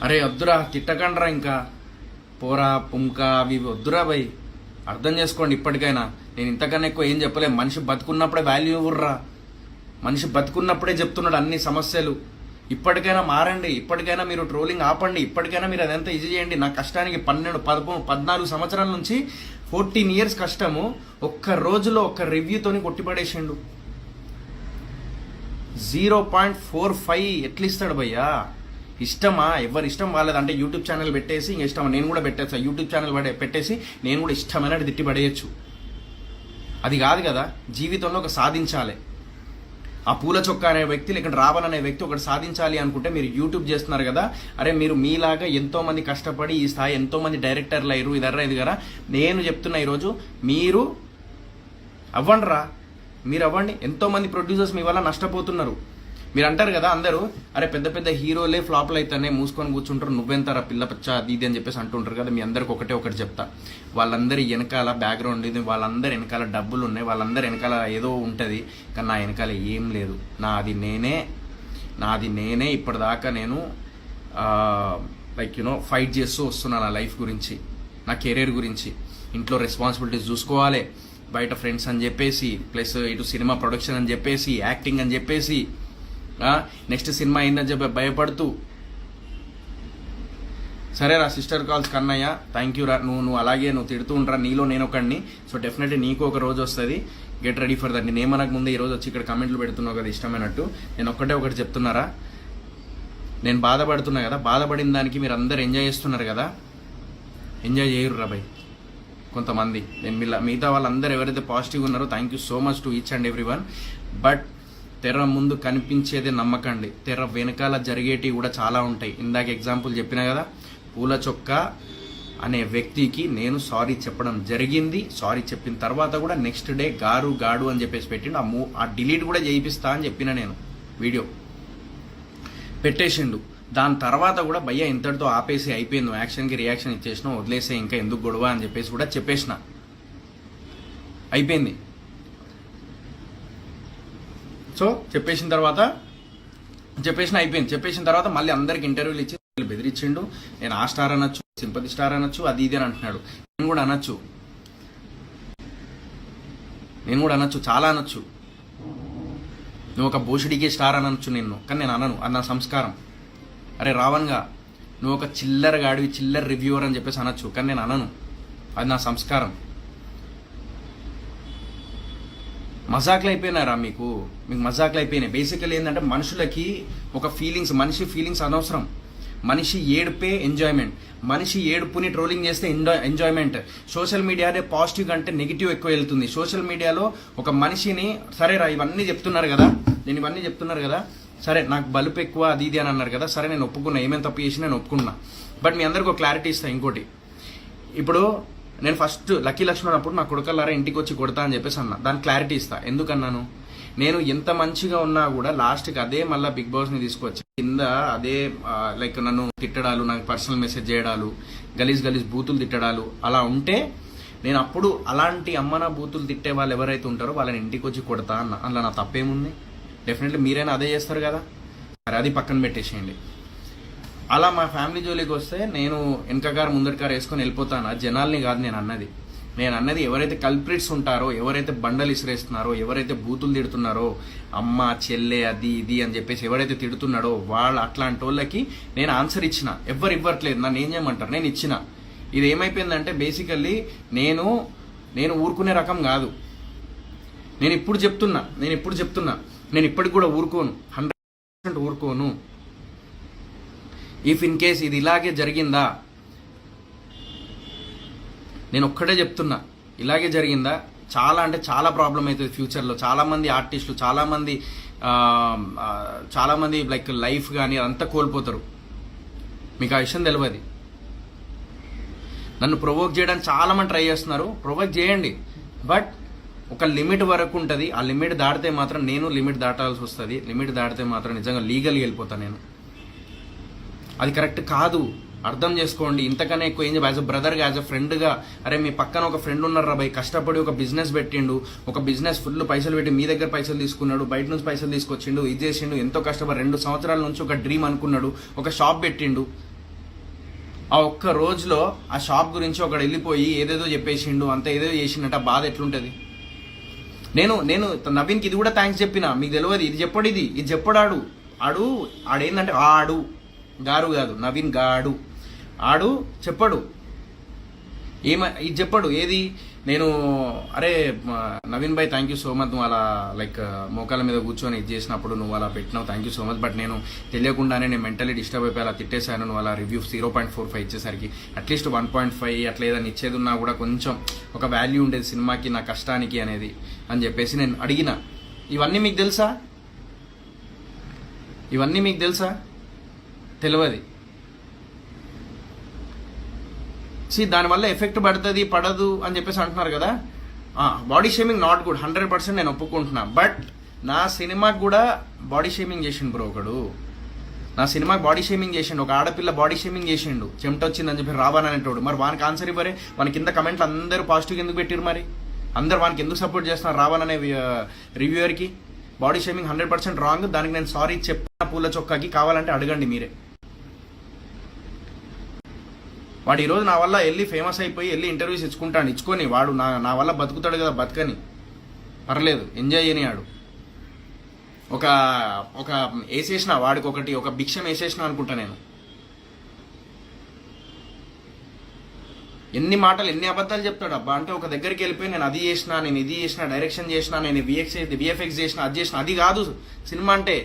అరే వద్దురా, తిట్టకండ్రా, ఇంకా పోరా పుంకా అవి వద్దురా భయ్. అర్థం చేసుకోండి ఇప్పటికైనా. నేను ఇంతకన్నా ఎక్కువ ఏం చెప్పలేం. మనిషి బతుకున్నప్పుడే వాల్యూ ఇవ్వర్రా. మనిషి బతుకున్నప్పుడే చెప్తున్నాడు అన్ని సమస్యలు. ఇప్పటికైనా మారండి. ఇప్పటికైనా మీరు ట్రోలింగ్ ఆపండి. ఇప్పటికైనా మీరు అదంతా ఇది చేయండి. నా కష్టానికి 12, 13, 14 సంవత్సరాల నుంచి 14 years కష్టము ఒక్క రోజులో ఒక్క రివ్యూతోని కొట్టిపడేసిండు. 0.45 ఎట్లా ఇస్తాడు భయ్యా? ఇష్టమా? ఎవరి ఇష్టం వాళ్ళది. అంటే యూట్యూబ్ ఛానల్ పెట్టేసి ఇంక ఇష్టం నేను కూడా పెట్టేస్తా. యూట్యూబ్ ఛానల్ పెట్టేసి నేను కూడా ఇష్టమైనట్టు తిట్టి పడేయచ్చు. అది కాదు కదా. జీవితంలో ఒక సాధించాలి. ఆ పూల చొక్కా అనే వ్యక్తి లేక రావణ్ అనే వ్యక్తి ఒకటి సాధించాలి అనుకుంటే మీరు యూట్యూబ్ చేస్తున్నారు కదా. అరే మీరు మీలాగా ఎంతో మంది కష్టపడి ఈ స్థాయి ఎంతో మంది డైరెక్టర్లు అయ్యారు, ఇదర్రా ఇది కదా. నేను చెప్తున్నా ఈరోజు మీరు అవ్వండిరా. మీరు అవ్వండి. ఎంతో మంది ప్రొడ్యూసర్స్ మీ వల్ల నష్టపోతున్నారు. మీరు అంటారు కదా అందరూ, అరే పెద్ద పెద్ద హీరోలే ఫ్లాప్లు అయితేనే మూసుకొని కూర్చుంటారు, నువ్వెంతరా పిల్ల పచ్చా అది ఇది అని చెప్పేసి అంటుంటారు కదా. మీ అందరికి ఒకటి చెప్తా. వాళ్ళందరి వెనకాల బ్యాక్గ్రౌండ్ ఇది, వాళ్ళందరి వెనకాల డబ్బులు ఉన్నాయి, వాళ్ళందరి వెనకాల ఏదో ఉంటుంది. కానీ నా వెనకాల ఏం లేదు. నాది నేనే ఇప్పటిదాకా నేను ఫైట్ చేస్తూ వస్తున్నాను నా లైఫ్ గురించి, నా కెరీర్ గురించి. ఇంట్లో రెస్పాన్సిబిలిటీస్ చూసుకోవాలి, బయట ఫ్రెండ్స్ అని చెప్పేసి, ప్లస్ ఇటు సినిమా ప్రొడక్షన్ అని చెప్పేసి, యాక్టింగ్ అని చెప్పేసి, నెక్స్ట్ సినిమా అయిందని చెప్పి భయపడుతూ. సరేరా sister calls Kannayya, thank you రా. నువ్వు అలాగే నువ్వు తిడుతూ ఉండరా. నీలో నేను ఒకడిని. సో డెఫినెట్లీ నీకు ఒక రోజు వస్తుంది. Get ready for that. నేను ఏమనక ముందే ఈరోజు వచ్చి ఇక్కడ కమెంట్లు పెడుతున్నావు కదా ఇష్టమైనట్టు. నేను ఒకటి చెప్తున్నారా, నేను బాధపడుతున్నా కదా. బాధపడిన దానికి మీరు అందరు ఎంజాయ్ చేస్తున్నారు కదా. ఎంజాయ్ చేయరు రా భయ్ కొంతమంది. నేను మిగతా వాళ్ళందరూ ఎవరైతే పాజిటివ్ ఉన్నారో thank you so much to each and every one. But తెర ముందు కనిపించేదే నమ్మకండి. తెర వెనకాల జరిగేటివి కూడా చాలా ఉంటాయి. ఇందాక ఎగ్జాంపుల్ చెప్పినా కదా, పూల చొక్కా అనే వ్యక్తికి నేను సారీ చెప్పడం జరిగింది. సారీ చెప్పిన తర్వాత కూడా నెక్స్ట్ డే గాడు అని చెప్పేసి పెట్టిండు. ఆ డిలీట్ కూడా చేయిస్తా అని చెప్పిన నేను. వీడియో పెట్టేసిండు. దాని తర్వాత కూడా భయ్య ఇంతటితో ఆపేసి అయిపోయింది, యాక్షన్కి రియాక్షన్ ఇచ్చేసినా, వదిలేసే ఇంకా ఎందుకు గొడవ అని చెప్పేసి కూడా చెప్పేసిన. అయిపోయింది. సో చెప్పేసిన అయిపోయింది. చెప్పేసిన తర్వాత మళ్ళీ అందరికి ఇంటర్వ్యూలు ఇచ్చి బెదిరించిండు. నేను ఆ స్టార్ అనొచ్చు, సింపతి స్టార్ అనొచ్చు, అది ఇది అని అంటున్నాడు. నేను కూడా అనొచ్చు, చాలా అనొచ్చు. నువ్వు ఒక భూషుడికి స్టార్ అనొచ్చు నిన్ను, కానీ నేను అనను. అది నా సంస్కారం. అరే రావణ్గా నువ్వు ఒక చిల్లర గాడివి, చిల్లర రివ్యూవర్ అని చెప్పేసి అనొచ్చు, కానీ నేను అనను. అది నా సంస్కారం. మజాక్లు అయిపోయినారా మీకు మజాక్లు అయిపోయినాయి. బేసికల్ ఏంటంటే మనుషులకి ఒక మనిషి ఫీలింగ్స్ అనవసరం. మనిషి ఏడుపే ఎంజాయ్మెంట్. మనిషి ఏడుపుని ట్రోలింగ్ చేస్తే ఎంజాయ్మెంట్. సోషల్ మీడియానే పాజిటివ్ కంటే నెగిటివ్ ఎక్కువ వెళ్తుంది. సోషల్ మీడియాలో ఒక మనిషిని, సరేరా ఇవన్నీ చెప్తున్నారు కదా, సరే నాకు బలుపు ఎక్కువ అది ఇది అని అన్నారు కదా, సరే నేను ఒప్పుకున్నా, ఏమేమి తప్పు చేసి నేను ఒప్పుకున్నా. బట్ మీ అందరికి ఒక క్లారిటీ ఇస్తా. ఇంకోటి, ఇప్పుడు నేను ఫస్ట్ లక్కీ లక్ష్మణ్ అప్పుడు నా కొడుకల్లారా ఇంటికి వచ్చి కొడతా అని చెప్పేసి అన్నా. దానికి క్లారిటీ ఇస్తా. ఎందుకన్నాను, నేను ఎంత మంచిగా ఉన్నా కూడా లాస్ట్కి అదే మళ్ళీ బిగ్ బాస్ని తీసుకొచ్చి కింద అదే లైక్ నన్ను తిట్టడాలు, నాకు పర్సనల్ మెసేజ్ చేయడాలు, గలీజ్ బూతులు తిట్టడాలు అలా ఉంటే, నేను అప్పుడు అలాంటి అమ్మన బూతులు తిట్టే వాళ్ళు ఎవరైతే ఉంటారో వాళ్ళని ఇంటికి వచ్చి కొడతా అన్న. అందులో నా తప్పేముంది? డెఫినెట్లీ మీరైనా అదే చేస్తారు కదా. సరే అది పక్కన పెట్టేసేయండి. అలా మా ఫ్యామిలీ జోలికి వస్తే నేను వెనకకారు ముందరికారు వేసుకొని వెళ్ళిపోతాను. జనాల్ని కాదు నేను అన్నది ఎవరైతే కల్ప్రిట్స్ ఉంటారో, ఎవరైతే బండలు ఇసిరేస్తున్నారో, ఎవరైతే బూతులు తిడుతున్నారో, అమ్మ చెల్లె అది ఇది అని చెప్పేసి ఎవరైతే తిడుతున్నాడో వాళ్ళు అట్లాంటి వాళ్ళకి నేను ఆన్సర్ ఇచ్చిన. ఎవరు ఇవ్వట్లేదు, నన్ను ఏం చేయమంటారు, నేను ఇచ్చిన. ఇది ఏమైపోయిందంటే బేసికల్లీ నేను ఊరుకునే రకం కాదు. నేను ఇప్పుడు చెప్తున్నా నేను ఇప్పటికి కూడా ఊరుకోను, 100% ఊరుకోను. ఇఫ్ ఇన్ కేస్ ఇది ఇలాగే జరిగిందా, నేను ఒక్కటే చెప్తున్నా, ఇలాగే జరిగిందా చాలా అంటే చాలా ప్రాబ్లం అవుతుంది ఫ్యూచర్లో. చాలామంది ఆర్టిస్టులు, చాలామంది లైక్ లైఫ్ కానీ అదంతా కోల్పోతారు. మీకు ఆ విషయం తెలియదు. నన్ను ప్రొవోక్ చేయడానికి చాలామంది ట్రై చేస్తున్నారు. ప్రొవోక్ చేయండి, బట్ ఒక లిమిట్ వరకు ఉంటుంది. ఆ లిమిట్ దాటితే మాత్రం నేను లిమిట్ దాటాల్సి వస్తుంది. లిమిట్ దాటితే మాత్రం నిజంగా లీగల్గా వెళ్ళిపోతాను నేను. అది కరెక్ట్ కాదు, అర్థం చేసుకోండి. ఇంతకన్నా ఎక్కువ ఏం చెప్పి యాజ్ అ బ్రదర్గా, యాజ్ అ ఫ్రెండ్గా, అరే మీ పక్కన ఒక ఫ్రెండ్ ఉన్నారు రా భయ్, కష్టపడి ఒక బిజినెస్ పెట్టిండు, ఒక బిజినెస్ ఫుల్ పైసలు పెట్టి మీ దగ్గర పైసలు తీసుకున్నాడు, బయట నుంచి పైసలు తీసుకొచ్చిండు, ఇది చేసిండు, ఎంతో కష్టపడి 2 సంవత్సరాల నుంచి ఒక డ్రీమ్ అనుకున్నాడు, ఒక షాప్ పెట్టిండు. ఆ ఒక్క రోజులో ఆ షాప్ గురించి ఒకడు వెళ్ళిపోయి ఏదేదో చెప్పేసిండు, అంత ఏదేదో చేసిండట, బాధ ఎట్లుంటుంది? నేను నవీన్కి ఇది కూడా థ్యాంక్స్ చెప్పిన, మీకు తెలియదు, ఇది చెప్పడు, ఇది చెప్పడాడు. ఆడేందంటే గారు కాదు, నవీన్ గాడు. చెప్పడు, ఇది చెప్పడు. ఏది నేను అరే నవీన్ భాయ్ థ్యాంక్ యూ సో మచ్, నువ్వు అలా లైక్ మోకాల మీద కూర్చొని ఇది చేసినప్పుడు నువ్వు అలా పెట్టినావు, thank you so much. But నేను తెలియకుండానే నేను మెంటలీ డిస్టర్బ్ అయిపోయి అలా తిట్టేశాను, నువ్వు అలా రివ్యూ 0.45 ఇచ్చేసరికి అట్లీస్ట్ 1.5 అట్లా ఏదైనా ఇచ్చేది ఉన్నా కూడా కొంచెం ఒక వాల్యూ ఉండేది సినిమాకి, నా కష్టానికి అనేది అని చెప్పేసి నేను అడిగిన. ఇవన్నీ మీకు తెలుసా? తెలియదు. దానివల్ల ఎఫెక్ట్ పడదు అని చెప్పేసి అంటున్నారు కదా. బాడీ షేమింగ్ నాట్ గుడ్, 100% నేను ఒప్పుకుంటున్నా. బట్ నా సినిమాకి కూడా బాడీ షేమింగ్ చేసిండు బ్రో ఒకడు. నా సినిమాకి బాడీ షేమింగ్ చేసిండు, ఒక ఆడపిల్ల బాడీ షేమింగ్ చేసిండు, చెమట వచ్చిందని చెప్పి రావాలని అనేటోడు. మరి వానికి ఆన్సర్ ఇవ్వరే? వాని కింద కమెంట్లు అందరూ పాజిటివ్గా ఎందుకు పెట్టిరు? మరి అందరు వానికి ఎందుకు సపోర్ట్ చేస్తున్నారు రావాలనే రివ్యూయర్కి? Body shaming 100% wrong. దానికి నేను సారీ చెప్పిన పూల చొక్కాకి, కావాలంటే అడగండి మీరే. వాడు ఈరోజు నా వల్ల వెళ్ళి ఫేమస్ అయిపోయి వెళ్ళి ఇంటర్వ్యూస్ ఇచ్చుకొని వాడు నా వల్ల బతుకుతాడు కదా, బతకని పర్లేదు, ఎంజాయ్ చేయని. ఆడు ఒక వేసేసిన వాడికి ఒక భిక్షం వేసేసిన అనుకుంటా నేను. ఎన్ని మాటలు ఎన్ని అబద్ధాలు చెప్తాడు అబ్బా. అంటే ఒక దగ్గరికి వెళ్ళిపోయి నేను అది చేసిన, నేను ఇది చేసిన, డైరెక్షన్ చేసిన, నేను విఎఫ్ఎక్స్ చేసిన, అది చేసిన. అది కాదు సినిమా అంటే.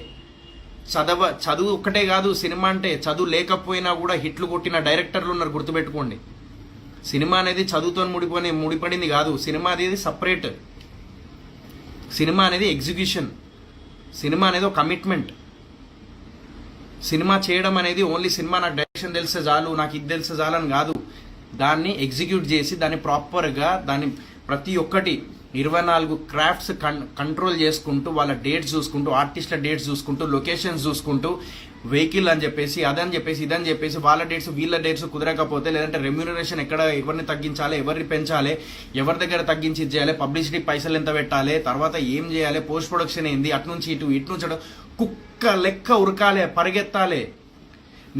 చదువు ఒక్కటే కాదు సినిమా అంటే. చదువు లేకపోయినా కూడా హిట్లు కొట్టిన డైరెక్టర్లు ఉన్నారు, గుర్తుపెట్టుకోండి. సినిమా అనేది చదువుతో ముడిపడింది కాదు. సినిమా అనేది సపరేట్. సినిమా అనేది ఎగ్జిక్యూషన్. సినిమా అనేది ఒక కమిట్మెంట్. సినిమా చేయడం అనేది ఓన్లీ సినిమా నాకు డైరెక్షన్ తెలిస్తే చాలు, నాకు ఇది తెలిస్తే చాలు అని కాదు. దాన్ని ఎగ్జిక్యూట్ చేసి దాన్ని ప్రాపర్గా దాన్ని ప్రతి ఒక్కటి 24 క్రాఫ్ట్స్ కంట్రోల్ చేసుకుంటూ, వాళ్ళ డేట్స్ చూసుకుంటూ, ఆర్టిస్టుల డేట్స్ చూసుకుంటూ, లొకేషన్స్ చూసుకుంటూ, వెహికల్ అని చెప్పేసి అదని చెప్పేసి ఇదని చెప్పేసి వాళ్ళ డేట్స్ వీళ్ళ డేట్స్ కుదరకపోతే, లేదంటే రెమ్యూనరేషన్ ఎక్కడ ఎవరిని తగ్గించాలి, ఎవరిని పెంచాలి, ఎవరి దగ్గర తగ్గించి చేయాలి, పబ్లిసిటీ పైసలు ఎంత పెట్టాలి, తర్వాత ఏం చేయాలి, పోస్ట్ ప్రొడక్షన్ ఏంది, అటు నుంచి ఇటు కుక్క లెక్క ఉరకాలే, పరిగెత్తాలి.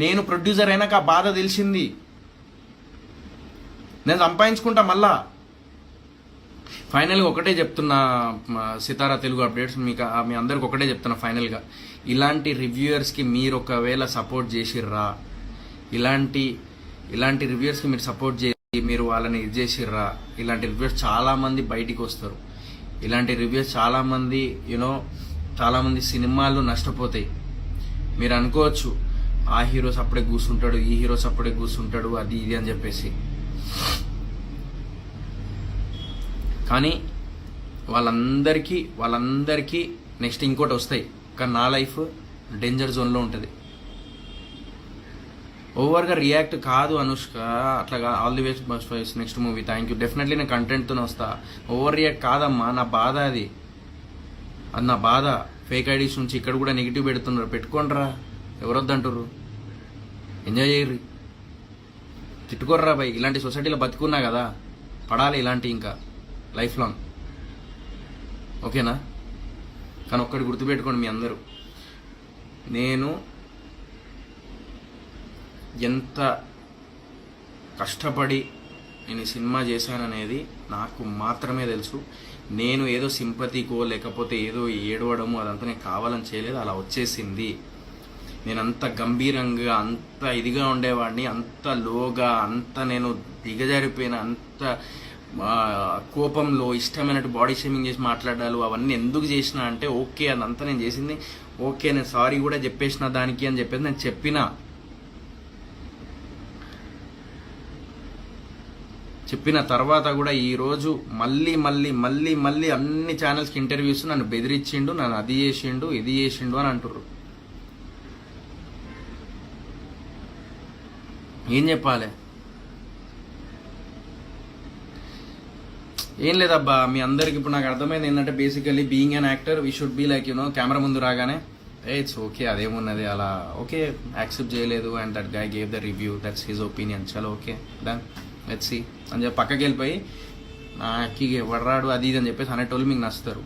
నేను ప్రొడ్యూసర్ అయినాక ఆ బాధ తెలిసింది. నేను సంపాదించుకుంటా మళ్ళా. ఫైనల్గా ఒకటే చెప్తున్నా, సితారా తెలుగు అప్డేట్స్ మీ అందరికి ఒకటే చెప్తున్నా ఫైనల్గా. ఇలాంటి రివ్యూయర్స్కి మీరు ఒకవేళ సపోర్ట్ చేసిర్రా, ఇలాంటి రివ్యూయర్స్కి మీరు సపోర్ట్ చేసి మీరు వాళ్ళని ఇది చేసిర్రా, ఇలాంటి రివ్యూయర్స్ చాలామంది బయటికి వస్తారు. ఇలాంటి రివ్యూయర్స్ చాలామంది చాలామంది సినిమాలు నష్టపోతాయి. మీరు అనుకోవచ్చు ఆ హీరోస్ అప్పుడే కూర్చుంటాడు, ఈ హీరోస్ అప్పుడే కూర్చుంటాడు, అది ఇది అని చెప్పేసి. కానీ వాళ్ళందరికీ నెక్స్ట్ ఇంకోటి వస్తాయి. కానీ నా లైఫ్ డేంజర్ జోన్లో ఉంటుంది. ఓవర్గా రియాక్ట్ కాదు అనుష్క, అట్లాగా all the best next movie, thank you. Definitely నేను కంటెంట్తోనే వస్తా. ఓవర్ రియాక్ట్ కాదమ్మా, నా బాధ అది నా బాధ. ఫేక్ ఐడీస్ నుంచి ఇక్కడ కూడా నెగిటివ్ పెడుతున్నారు, పెట్టుకోండిరా, ఎవరొద్దంటారు, ఎంజాయ్ చేయర్రి, తిట్టుకోర్రా బై. ఇలాంటి సొసైటీలో బతుకున్నా కదా, పడాలి ఇలాంటి ఇంకా లైఫ్ లాంగ్, ఓకేనా? కానీ ఒక్కటి గుర్తుపెట్టుకోండి మీ అందరూ, నేను ఎంత కష్టపడి నేను ఈ సినిమా చేశాననేది నాకు మాత్రమే తెలుసు. నేను ఏదో సింపతికో లేకపోతే ఏదో ఏడవడము అదంతా నేను కావాలని చేయలేదు, అలా వచ్చేసింది. నేను అంత గంభీరంగా అంత ఇదిగా ఉండేవాడిని, అంత లోగా, అంత నేను దిగజారిపోయిన, అంత కోపంలో ఇష్టమైనట్టు బాడీ షేమింగ్ చేసి మాట్లాడాలి. అవన్నీ ఎందుకు చేసిన అంటే, ఓకే అదంతా నేను చేసింది ఓకే, నేను సారీ కూడా చెప్పేసిన దానికి అని చెప్పేసి నేను చెప్పిన తర్వాత కూడా ఈరోజు మళ్ళీ అన్ని ఛానల్స్కి ఇంటర్వ్యూస్ నన్ను బెదిరించిండు, నన్ను అది చేసిండు, ఇది చేసిండు అని అంటుర్రు. ఏం చెప్పాలి? ఏం లేదబ్బా, మీ అందరికి ఇప్పుడు నాకు అర్థమైంది ఏంటంటే, basically being an actor we should be like camera ముందు రాగానే ఇట్స్ ఓకే, అదేమున్నది, అలా ఓకే యాక్సెప్ట్ చేయలేదు and that guy gave the review, that's his opinion, చలో ఓకే డన్ లెట్స్ సీ అని చెప్పి పక్కకి వెళ్ళిపోయి నాకి వడ్రాడు అది ఇది అని చెప్పేసి అనేటోళ్ళు మీకు నచ్చుతారు.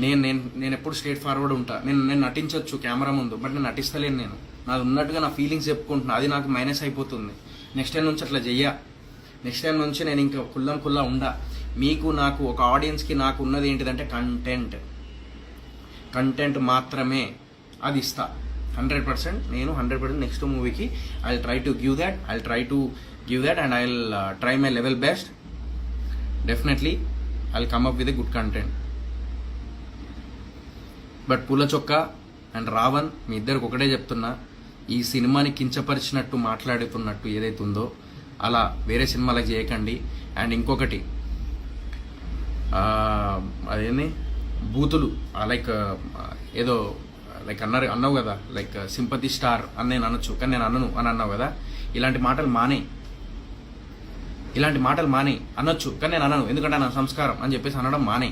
నేను ఎప్పుడు స్ట్రేట్ ఫార్వర్డ్ ఉంటా. నేను నటించవచ్చు కెమెరా ముందు, బట్ నేను నటిస్తలేను. నాది ఉన్నట్టుగా నా ఫీలింగ్స్ చెప్పుకుంటున్నా, అది నాకు మైనస్ అయిపోతుంది. నెక్స్ట్ టైం నుంచి అట్లా చెయ్య. నెక్స్ట్ టైం నుంచి నేను ఇంకా కుల్లా ఉండా. మీకు నాకు ఒక ఆడియన్స్కి నాకు ఉన్నది ఏంటిదంటే కంటెంట్ మాత్రమే. అది ఇస్తా 100%. నేను 100% నెక్స్ట్ మూవీకి I try to give that and I try my level best. Definitely I come up with a good content. But పూల చొక్క అండ్ రావణ్ మీ ఇద్దరికి ఒకటే చెప్తున్నా, ఈ సినిమాని కించపరిచినట్టు మాట్లాడుతున్నట్టు ఏదైతే ఉందో అలా వేరే సినిమాలకు చేయకండి. అండ్ ఇంకొకటి అదేంది బూతులు లైక్ ఏదో లైక్ అన్నావు కదా, లైక్ సింపతి స్టార్ అని నేను అనొచ్చు, కానీ నేను అనను అని అన్నావు కదా. ఇలాంటి మాటలు మానే అనొచ్చు, కానీ నేను అనను, ఎందుకంటే నా సంస్కారం అని చెప్పేసి అనడం మానే.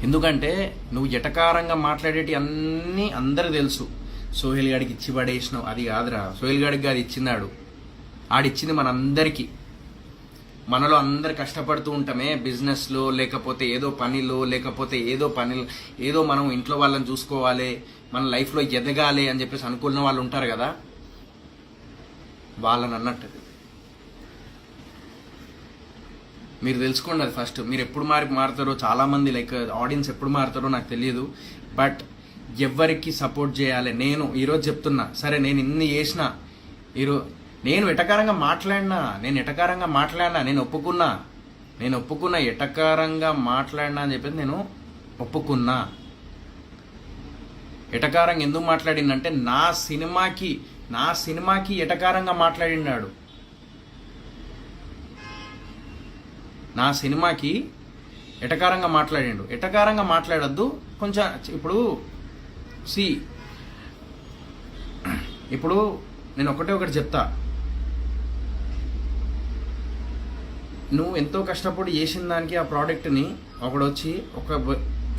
ఎందుకంటే నువ్వు ఎటకారంగా మాట్లాడేటి అన్నీ అందరికి తెలుసు. సోహెల్ గాడికి ఇచ్చి పడేసినావు, అది కాదురా. సోహెల్ గాడికి అది ఇచ్చినాడు, ఆడిచ్చింది మనందరికీ. మనలో అందరు కష్టపడుతూ ఉంటామే బిజినెస్లో, లేకపోతే ఏదో పనిలో, ఏదో మనం ఇంట్లో వాళ్ళని చూసుకోవాలి, మన లైఫ్లో ఎదగాలి అని చెప్పేసి అనుకున్న వాళ్ళు ఉంటారు కదా, వాళ్ళని అన్నట్టు మీరు తెలుసుకోండి. అది ఫస్ట్ మీరు ఎప్పుడు మారుతారో, చాలామంది లైక్ ఆడియన్స్ ఎప్పుడు మారుతారో నాకు తెలియదు. బట్ ఎవరికి సపోర్ట్ చేయాలి నేను ఈరోజు చెప్తున్నా. సరే నేను ఇన్ని చేసిన, నేను ఎటకారంగా మాట్లాడినా, నేను ఒప్పుకున్నా ఎటకారంగా మాట్లాడినా అని చెప్పేసి నేను ఒప్పుకున్నా. ఎటకారంగా ఎందుకు మాట్లాడిందంటే నా సినిమాకి ఎటకారంగా మాట్లాడినాడు. నా సినిమాకి ఎటకారంగా మాట్లాడిండు. ఎటకారంగా మాట్లాడద్దు కొంచెం. ఇప్పుడు నేను ఒకటి చెప్తా. నువ్వు ఎంతో కష్టపడి చేసిన దానికి ఆ ప్రోడక్ట్ని ఒకడు వచ్చి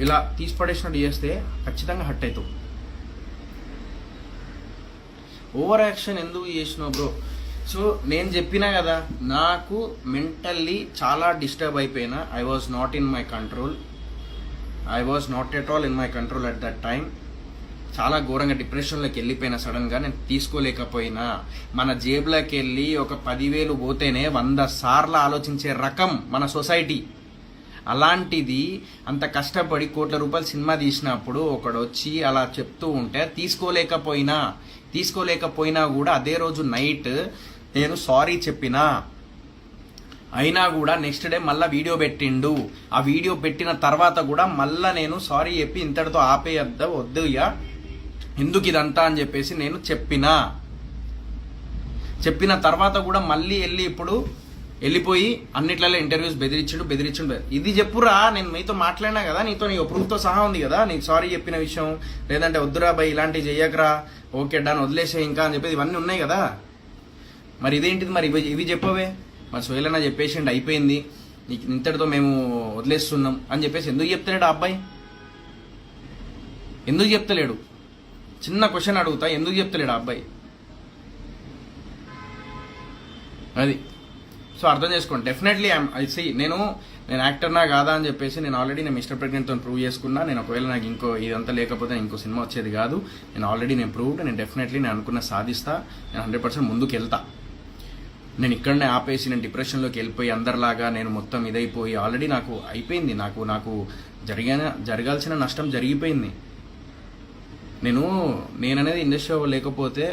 ఇలా తీసి పడేసినట్టు చేస్తే ఖచ్చితంగా హట్ అవుతావు. ఓవర్ యాక్షన్ ఎందుకు చేసినావు బ్రో? సో నేను చెప్పినా కదా, నాకు మెంటల్లీ చాలా డిస్టర్బ్ అయిపోయినా. I was not at all in my control at that time. చాలా ఘోరంగా డిప్రెషన్లోకి వెళ్ళిపోయినా. సడన్గా నేను తీసుకోలేకపోయినా. మన జేబులోకి వెళ్ళి ఒక 10,000 పోతేనే 100 సార్లు ఆలోచించే రకం మన సొసైటీ. అలాంటిది అంత కష్టపడి కోట్ల రూపాయలు సినిమా తీసినప్పుడు ఒకడు వచ్చి అలా చెప్తూ ఉంటే తీసుకోలేకపోయినా కూడా అదే రోజు నైట్ నేను సారీ చెప్పినా. అయినా కూడా నెక్స్ట్ డే మళ్ళీ వీడియో పెట్టిండు. ఆ వీడియో పెట్టిన తర్వాత కూడా మళ్ళీ నేను సారీ చెప్పి ఇంతటితో వద్దు ఇక ఎందుకు ఇదంతా అని చెప్పేసి నేను చెప్పిన తర్వాత కూడా మళ్ళీ వెళ్ళిపోయి అన్నిట్లలో ఇంటర్వ్యూస్ బెదిరించుండు. ఇది చెప్పురా, నేను మీతో మాట్లాడినా కదా, నీ ప్రూఫ్తో సహా ఉంది కదా నీకు సారీ చెప్పిన విషయం. లేదంటే వద్దురా బై ఇలాంటివి చెయ్యకరా, ఓకే డన్ వదిలేసే ఇంకా అని చెప్పేది ఇవన్నీ ఉన్నాయి కదా. మరి ఇదేంటిది? మరి ఇవి చెప్పవే. మరి సోహెల్ అన్న చెప్పేసిండు అయిపోయింది, నీకు ఇంతటితో మేము వదిలేస్తున్నాం అని చెప్పేసి ఎందుకు చెప్తలేడు ఆ అబ్బాయి? ఎందుకు చెప్తలేడు? చిన్న క్వశ్చన్ అడుగుతా, ఎందుకు చెప్తలేడు ఆ అబ్బాయి? అది సో అర్థం చేసుకోండి. డెఫినెట్లీ నేను యాక్టర్నా కాదా అని చెప్పేసి నేను ఆల్రెడీ మిస్టర్ ప్రెగ్నెంట్తో ప్రూవ్ చేసుకున్నా. నేను ఒకవేళ నాకు ఇదంతా లేకపోతే ఇంకో సినిమా వచ్చేది కాదు. నేను ఆల్రెడీ ప్రూవ్డ్. నేను డెఫినెట్లీ నేను అనుకున్న సాధిస్తా. నేను 100% ముందుకు వెళ్తా. నేను ఇక్కడనే ఆపేసి నేను డిప్రెషన్లోకి వెళ్ళిపోయి అందరిలాగా నేను మొత్తం ఇదైపోయి ఆల్రెడీ నాకు అయిపోయింది. నాకు జరగాల్సిన నష్టం జరిగిపోయింది. నేననేది ఇండస్ట్రీలో లేకపోతే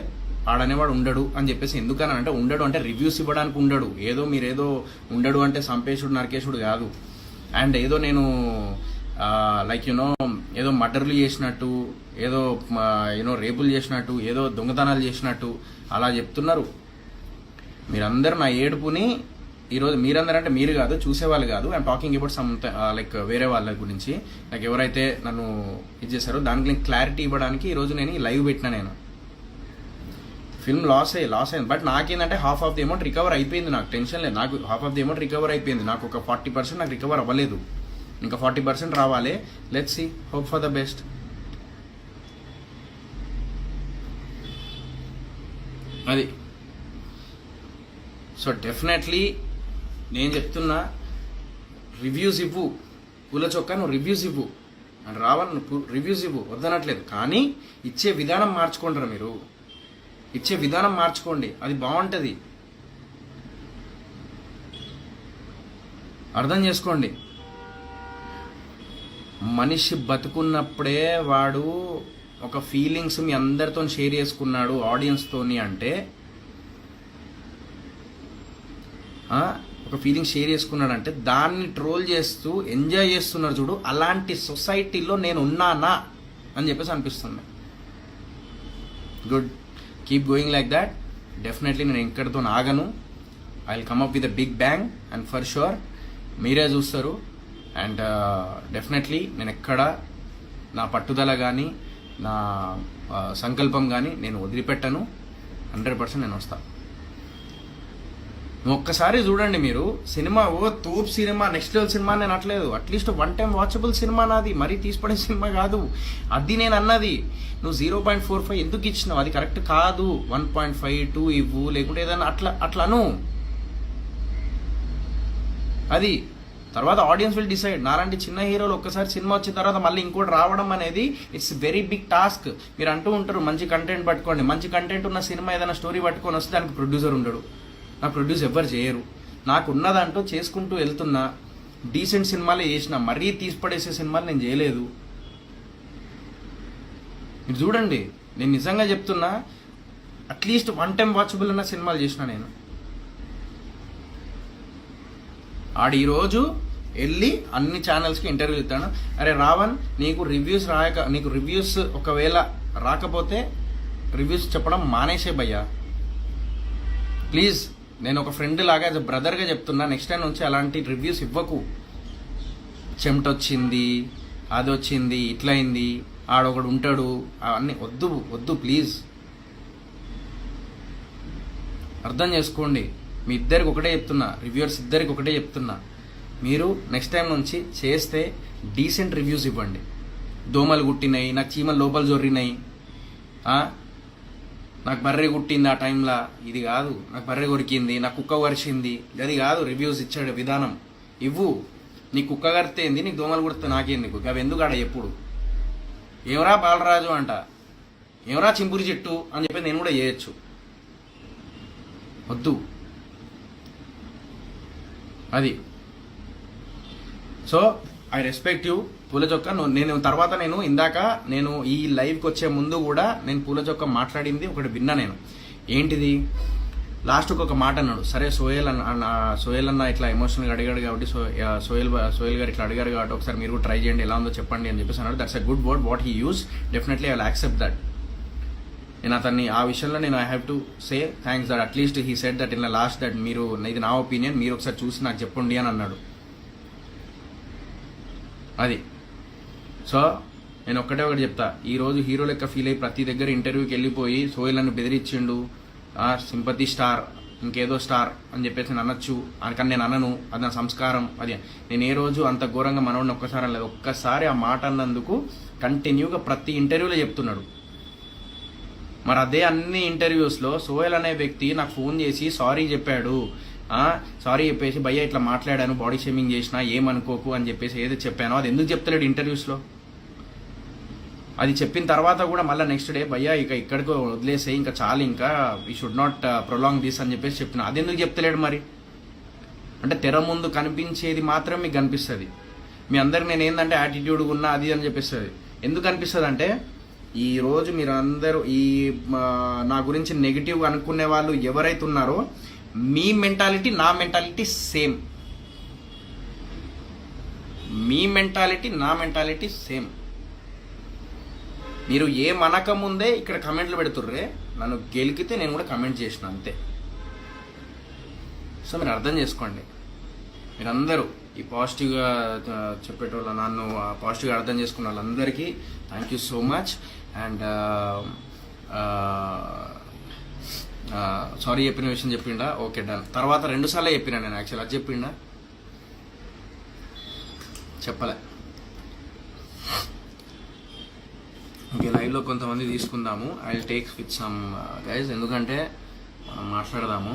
ఆడనేవాడు ఉండడు అని చెప్పేసి ఎందుకనంటే, ఉండడు అంటే రివ్యూస్ ఇవ్వడానికి ఉండడు. మీరేదో ఉండడు అంటే సంపేశుడు నరకేశుడు కాదు. అండ్ ఏదో నేను లైక్ ఏదో మర్డర్లు చేసినట్టు, ఏదో రేపులు చేసినట్టు, ఏదో దొంగతనాలు చేసినట్టు అలా చెప్తున్నారు. మీరందరూ నా ఏడుపుని ఈరోజు మీరందరూ అంటే మీరు కాదు, చూసేవాళ్ళు కాదు. I'm talking about some like వేరే వాళ్ళ గురించి, లైక్ ఎవరైతే నన్ను ఇది చేశారో దానికి క్లారిటీ ఇవ్వడానికి ఈరోజు నేను లైవ్ పెట్టినా. నేను ఫిల్మ్ లాస్ అయింది. బట్ నాకేంటంటే half of the amount recover అయిపోయింది. నాకు టెన్షన్ లేదు. నాకు half of the amount recover అయిపోయింది. నాకు ఒక 40% నాకు రికవర్ అవ్వలేదు. ఇంకా 40% రావాలి. Let's see, hope for the best. అది సో డెఫినెట్లీ నేను చెప్తున్నా, రివ్యూస్ ఇవ్వు. పూల చొక్కా నువ్వు రివ్యూస్ ఇవ్వు. అని రావన్ రివ్యూస్ ఇవ్వు, వద్దనట్లేదు, కానీ ఇచ్చే విధానం మార్చుకుంటారు మీరు. ఇచ్చే విధానం మార్చుకోండి, అది బాగుంటుంది. అర్థం చేసుకోండి. మనిషి బతుకున్నప్పుడే వాడు ఒక ఫీలింగ్స్ మీ అందరితో షేర్ చేసుకున్నాడు ఆడియన్స్తోని అంటే, ఒక ఫీలింగ్ షేర్ చేసుకున్నాడంటే దాన్ని ట్రోల్ చేస్తూ ఎంజాయ్ చేస్తున్నారు చూడు, అలాంటి సొసైటీలో నేను ఉన్నానా అని చెప్పేసి అనిపిస్తుంది. Good, keep going like that. Definitely నేను ఇక్కడితో ఆగను. I will come up with a big bang and for sure మీరే చూస్తారు. అండ్ డెఫినెట్లీ నేను ఎక్కడ నా పట్టుదల కానీ నా సంకల్పం కానీ నేను వదిలిపెట్టను. 100% నేను వస్తాను. ఒక్కసారి చూడండి మీరు సినిమా, తోపు సినిమా, నెక్స్ట్ లెవెల్ సినిమా నేను అనట్లేదు. అట్లీస్ట్ 1 టైం వాచబుల్ సినిమా నాది, మరీ తీసిపడే సినిమా కాదు అది. నేను అన్నది నువ్వు 0.45 ఎందుకు ఇచ్చినావు, అది కరెక్ట్ కాదు. 1.5, 2 ఇవ్వు, లేకుంటే ఏదైనా అట్లను. అది తర్వాత ఆడియన్స్ విల్ డిసైడ్. నాలాంటి చిన్న హీరోలు ఒక్కసారి సినిమా వచ్చిన తర్వాత మళ్ళీ ఇంకోటి రావడం అనేది ఇట్స్ వెరీ బిగ్ టాస్క్. మీరు అంటూ ఉంటారు మంచి కంటెంట్ పట్టుకోండి. మంచి కంటెంట్ ఉన్న సినిమా ఏదైనా స్టోరీ పట్టుకొని వస్తే దానికి ప్రొడ్యూసర్ ఉండడు. నా ప్రొడ్యూస్ ఎవ్వరు చేయరు. నాకు ఉన్నదంటూ చేసుకుంటూ వెళ్తున్నా. డీసెంట్ సినిమాలే చేసిన, మరీ తీసిపడేసే సినిమాలు నేను చేయలేదు. మీరు చూడండి, నేను నిజంగా చెప్తున్నా, అట్లీస్ట్ 1 టైం వాచబుల్ ఉన్న సినిమాలు చేసిన నేను. ఈరోజు వెళ్ళి అన్ని ఛానల్స్కి ఇంటర్వ్యూ ఇస్తాను. అరే రావణ్, నీకు రివ్యూస్ ఒకవేళ రాకపోతే రివ్యూస్ చెప్పడం మానేసే భయ్యా ప్లీజ్. నేను ఒక ఫ్రెండ్ లాగా బ్రదర్గా చెప్తున్నా, నెక్స్ట్ టైం నుంచి అలాంటి రివ్యూస్ ఇవ్వకు. చెమటొచ్చింది, అది వచ్చింది, ఇట్లయింది, ఆడొకడు ఉంటాడు, అవన్నీ వద్దు ప్లీజ్. అర్థం చేసుకోండి. మీ ఇద్దరికి ఒకటే చెప్తున్నా, రివ్యూవర్స్ ఇద్దరికి ఒకటే చెప్తున్నా, మీరు నెక్స్ట్ టైం నుంచి చేస్తే డీసెంట్ రివ్యూస్ ఇవ్వండి. దోమలు కుట్టినాయి, నాకు చీమలు లోపల జొర్రినాయి, నాకు బర్రె కుట్టింది ఆ టైంలో, ఇది కాదు. నాకు బర్రె కొరికింది, నాకు కుక్క కరిచింది, అది కాదు రివ్యూస్ ఇచ్చాడు విధానం. ఇవ్వు. నీ కుక్క కరితేంది, నీకు దోమలు కుడితే నాకేంది, అవి ఎందుకు ఆడ ఎప్పుడు ఏమరా బాలరాజు అంట, ఏమరా చింపురి చెట్టు అని చెప్పి నేను కూడా చేయొచ్చు. వద్దు అది. సో ఐ రెస్పెక్ట్ యూ పూల చొక్క. నేను ఇందాక ఈ లైవ్కి వచ్చే ముందు కూడా నేను పూల చొక్క మాట్లాడింది ఒకటి విన్నా నేను. ఏంటిది, లాస్ట్కి ఒక మాట అన్నాడు. సరే సోయల్ అన్న ఇట్లా ఎమోషనల్గా అడిగాడు కాబట్టి సోయల్ గారు ఇట్లా అడిగారు కాబట్టి ఒకసారి మీరు కూడా ట్రై చేయండి, ఎలా ఉందో చెప్పండి అని చెప్పేసి అన్నాడు. That's a good word what he use. Definitely I will accept that. నేను అతన్ని ఆ విషయంలో I have to say thanks that at least he said that in last that మీరు, ఇది నా ఒపీనియన్, మీరు ఒకసారి చూసి నాకు చెప్పండి అని అన్నాడు. అది. సో నేను ఒకటి చెప్తా, ఈరోజు హీరో లెక్క ఫీల్ అయ్యి ప్రతి దగ్గర ఇంటర్వ్యూకి వెళ్ళిపోయి సోయల్ నన్ను బెదిరించిండు, సింపతి స్టార్, ఇంకేదో స్టార్ అని చెప్పేసి నేను అనొచ్చు, కానీ నేను అనను. అది నా సంస్కారం. అది నేను ఏ రోజు అంత ఘోరంగా మనోడిని ఒక్కసారి అనలేదు. ఒక్కసారి ఆ మాట అన్నందుకు కంటిన్యూగా ప్రతి ఇంటర్వ్యూలో చెప్తున్నాడు. మరి అదే అన్ని ఇంటర్వ్యూస్లో సోయల్ అనే వ్యక్తి నాకు ఫోన్ చేసి సారీ చెప్పాడు. సారీ చెప్పేసి భయ్య ఇట్లా మాట్లాడాను, బాడీ షేమింగ్ చేసినా ఏమనుకోకు అని చెప్పేసి ఏదో చెప్పానో అది ఎందుకు చెప్తలేడు ఇంటర్వ్యూస్లో? అది చెప్పిన తర్వాత కూడా మళ్ళీ నెక్స్ట్ డే భయ్య ఇక్కడికి వదిలేసే, ఇంకా చాలు, ఇంకా we should not prolong this అని చెప్పేసి చెప్పిన. అది ఎందుకు చెప్తలేడు మరి? అంటే తెర ముందు కనిపించేది మాత్రం మీకు కనిపిస్తుంది. మీ అందరికి నేను ఏంటంటే యాటిట్యూడ్ ఉన్నా అది అని చెప్పిస్తుంది. ఎందుకు అనిపిస్తుంది అంటే, ఈరోజు మీరు అందరూ నా గురించి నెగిటివ్ అనుకునే వాళ్ళు ఎవరైతే ఉన్నారో మీ మెంటాలిటీ నా మెంటాలిటీ సేమ్. మీ మెంటాలిటీ నా మెంటాలిటీ సేమ్. మీరు ఏమనక ముందే ఇక్కడ కమెంట్లు పెడుతుర్రే, నన్ను గెలికితే నేను కూడా కమెంట్ చేసిన అంతే. సో మీరు అర్థం చేసుకోండి. మీరందరూ ఈ పాజిటివ్గా చెప్పేటోళ్ళ, నన్ను పాజిటివ్గా అర్థం చేసుకున్న వాళ్ళందరికీ thank you so much. And sorry చెప్పిన విషయం చెప్పిండా, ఓకే డన్. తర్వాత 2 సార్లు చెప్పినా నేను, యాక్చువల్ అది చెప్పిండా చెప్పలే. ఓకే, లైవ్లో కొంతమంది తీసుకుందాము. I will take with some guys, ఎందుకంటే మనం మాట్లాడదాము.